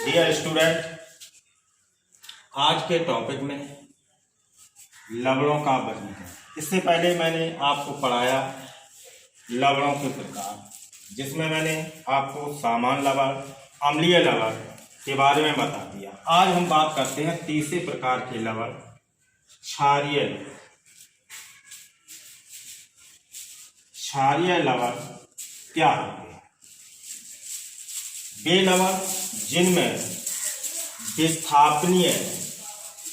Dear student, आज के topic में लवणों का वर्गीकरण। इससे पहले मैंने आपको पढ़ाया लवणों के प्रकार, जिसमें मैंने आपको सामान्य लवण, अम्लीय लवण के बारे में बता दिया। आज हम बात करते हैं तीसरे प्रकार के लवण, क्षारीय लवण। क्षारीय लवण क्या होते हैं? वे लवण जिनमें विस्थापनीय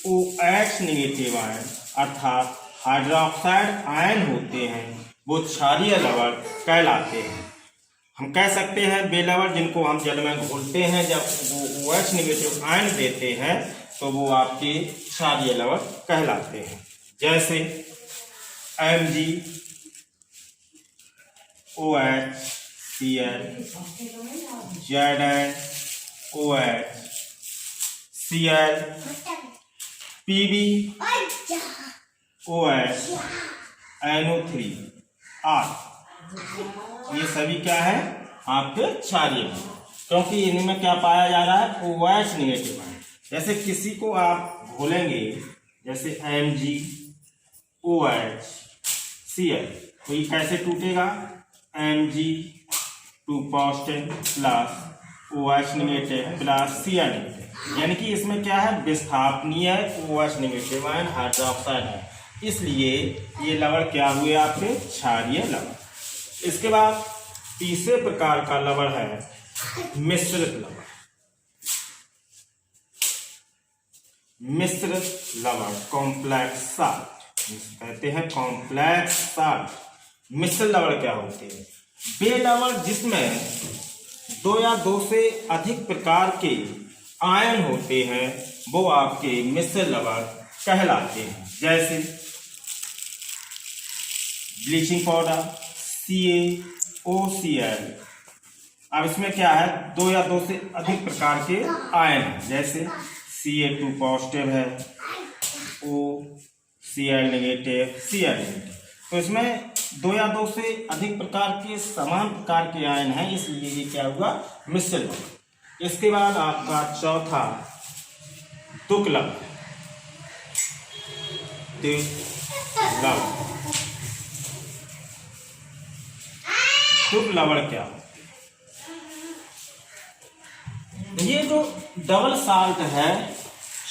OH नेगेटिव आयन अर्थात हाइड्रोक्साइड आयन होते हैं, वो क्षारीय लवण कहलाते हैं। हम कह सकते हैं वे लवण जिनको हम जल में घोलते हैं, जब वो OH नेगेटिव आयन देते हैं तो वो आपके क्षारीय लवण कहलाते हैं। जैसे Mg OHCl, ZnOHCl, PbOH, NO3 आदि। ये सभी क्या है? आपके क्षारीय लवण, क्योंकि इनमें क्या पाया जा रहा है? OH negative ion. जैसे किसी को आप घोलेंगे, जैसे MgOHCl, तो ये कैसे टूटेगा? Mg2 positive plus OH negative plus Cl negative, यानी कि इसमें क्या है? विस्थापनीय OH नेगेटिव आयन हाइड्रोक्साइड है, इसलिए ये लवण क्या हुए? आपके क्षारीय लवण। इसके बाद तीसरे प्रकार का लवण है मिश्रित लवण। मिश्रित लवण, कॉम्प्लेक्स साल्ट कहते हैं, कॉम्प्लेक्स साल्ट। मिश्रित लवण क्या होते हैं? वे लवण जिसमें दो या दो से अधिक प्रकार के आयन होते हैं, वो आपके मिश्रित लवण कहलाते हैं। जैसे ब्लीचिंग पाउडर CaOCl। अब इसमें क्या है? दो या दो से अधिक प्रकार के आयन हैं, जैसे Ca2 पॉजिटिव है, OCl नेगेटिव, Cl नेगेटिव। तो इसमें दो या दो से अधिक प्रकार के समान प्रकार के आयन हैं, इसलिए ये क्या हुआ? मिश्रित लवण। इसके बाद आपका चौथा तुक लवण। तुक लवण क्या होता है? ये जो डबल साल्ट है,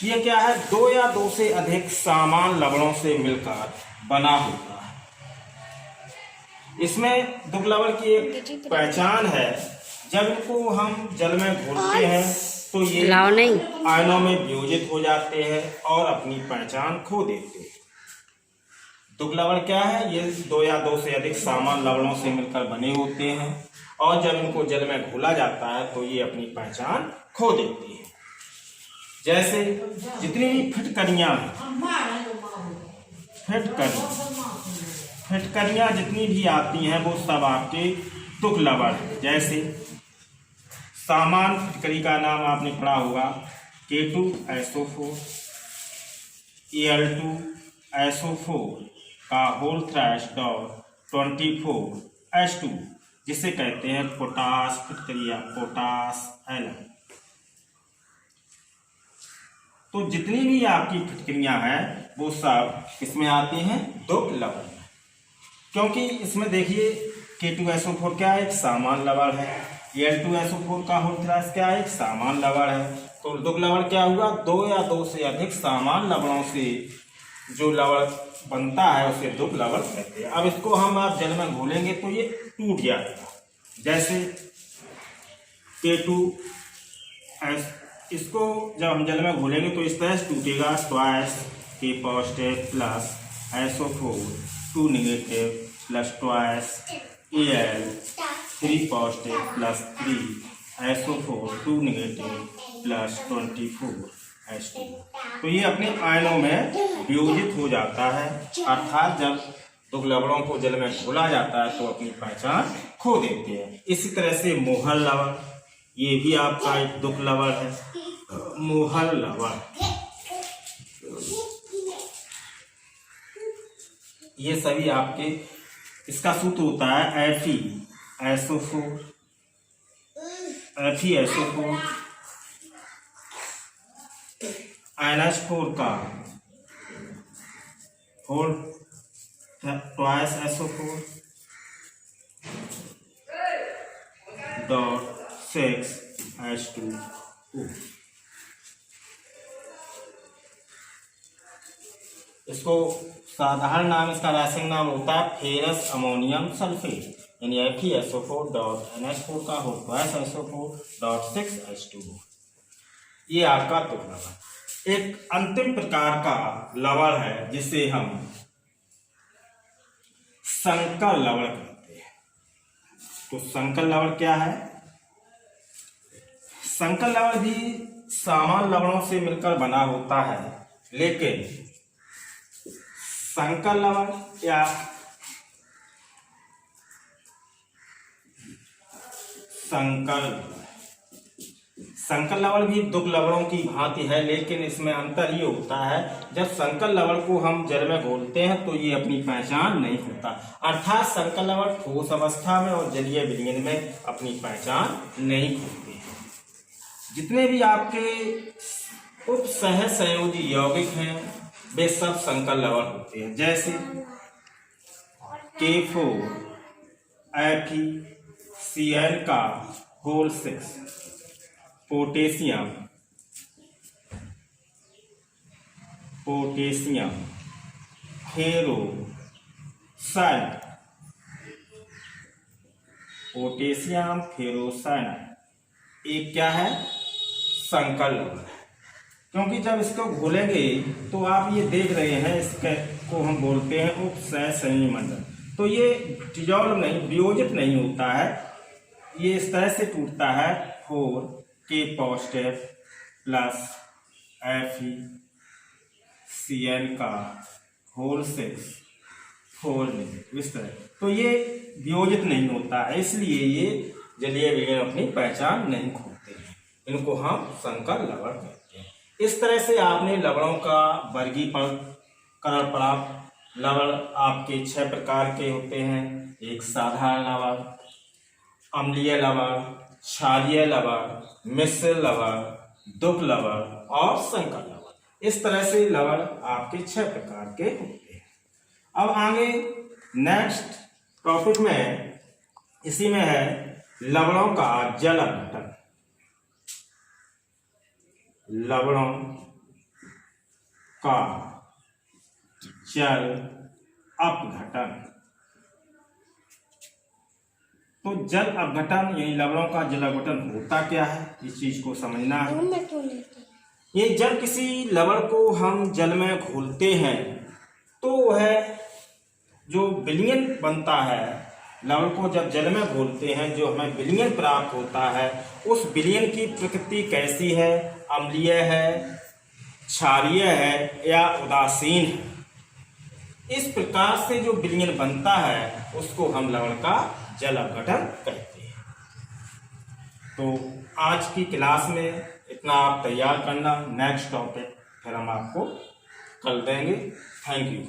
ये क्या है? दो या दो से अधिक समान लवणों से मिलकर बना होता है। इसमें तुक लवण की एक पहचान है, जब इनको हम जल में घोलते हैं तो ये आयनों में वियोजित हो जाते हैं और अपनी पहचान खो देते हैं। तुक लवण क्या है? ये दो या दो से अधिक समान लवणों से मिलकर बने होते हैं और जब इनको जल में घोला जाता है तो ये अपनी पहचान खो देती है। जैसे जितनी भी फिटकरियां जितनी भी आती हैं, वो सब आपके तुक लवण। जैसे सामान्य फिटकरी का नाम आपने पढ़ा होगा, K2SO4, Al2SO4 का होल थ्रैश डॉट 24H2, जिसे कहते हैं पोटास फिटकरी या पोटास एलन। तो जितनी भी आपकी फिटकरियां हैं वो सब इसमें आती हैं तुक लवण, क्योंकि इसमें देखिए K2SO4 क्या है? एक सामान्य लवण है। Al2SO4 का होल थ्रैश क्या है? एक सामान्य लवण है। तो तुक लवण क्या हुआ? दो या दो से अधिक समान लवणों से जो लवण बनता है उसे तुक लवण कहते हैं। अब इसको हम आप जल में घोलेंगे तो ये टूट जाएगा। जैसे K2S, इसको जब हम जल में घोलेंगे तो इस तरह से टूटेगा, twice K positive plus SO4 2 negative plus twice Al3 positive plus 3 SO4 2 negative plus 24H2। तो ये अपने आयनों में वियोजित हो जाता है, अर्थात जब तुक लवणों को जल में घोला जाता है तो अपनी पहचान खो देते हैं। इसी तरह से मोहर लवण, ये भी आपका एक तुक लवण है। मोहर लवण ये सभी आपके, इसका सूत्र होता है FeSO4 NH4 का whole twice SO4 dot 6H2O। इसको साधारण नाम, इसका रासायनिक नाम होता है फेरस अमोनियम सल्फेट, यानी FeSO4 डॉट NH4 का whole twice SO4 dot 6H2O। ये आपका तुक लवण। एक अंतिम प्रकार का लवण है जिसे हम संकर लवण कहते हैं। तो संकर लवण क्या है? संकर लवण भी सामान्य लवणों से मिलकर बना होता है, लेकिन संकर लवण या संकर लवण भी दुग्ध लवणों की भांति है, लेकिन इसमें अंतर ये होता है, जब संकर लवण को हम जल में घोलते हैं तो ये अपनी पहचान नहीं होता, अर्थात संकर लवण ठोस अवस्था में और जलीय विलयन में अपनी पहचान नहीं खोलते हैं। जितने भी आपके उप सहसंयोजी यौगिक हैं वे सब संकर लवण होते हैं, जैसे K4FeCl का होल 6, पोटेशियम फेरोसाइनाइड, एक क्या है? संकर लवण है। क्योंकि जब इसको घोलेंगे तो आप ये देख रहे हैं, इसके को हम बोलते हैं उप सहसंयोजी मंडल। तो ये डिजॉल्व नहीं, वियोजित नहीं होता है, ये इस तरह से टूटता है 4K पॉजिटिव प्लस FeCl का होल 6 4 नेगेटिव, इस तरह। तो ये वियोजित नहीं होता है, इसलिए ये जलीय विलयन अपनी पहचान नहीं खोलते हैं, इनको हम संकर लवण कहते हैं। इस तरह से आपने लवणों का वर्गीकरण पढ़ा। लवण आपके 6 प्रकार के होते हैं। एक साधारण लवण, अम्लीय लवण, क्षारीय लवण, मिश्र लवण, दुग्ध लवण और संकर लवण। इस तरह से लवण आपके 6 प्रकार के होते हैं। अब आगे नेक्स्ट टॉपिक में इसी में है लवणों का जल अपघटन। लवणों का जल अपघटन। तो जल अपघटन यानी लवणों का जल अपघटन होता क्या है, इस चीज को समझना है। ये जब किसी लवण को हम जल में घोलते हैं तो वह जो विलयन बनता है, लवण को जब जल में घोलते हैं जो हमें विलयन प्राप्त होता है, उस विलयन की प्रकृति कैसी है? अम्लीय है, क्षारीय है या उदासीन है। इस प्रकार से जो विलयन बनता है उसको हम लवण का जल अपघटन कहते हैं। तो आज की क्लास में इतना आप तैयार करना, नेक्स्ट टॉपिक फिर हम आपको कल देंगे। Thank you.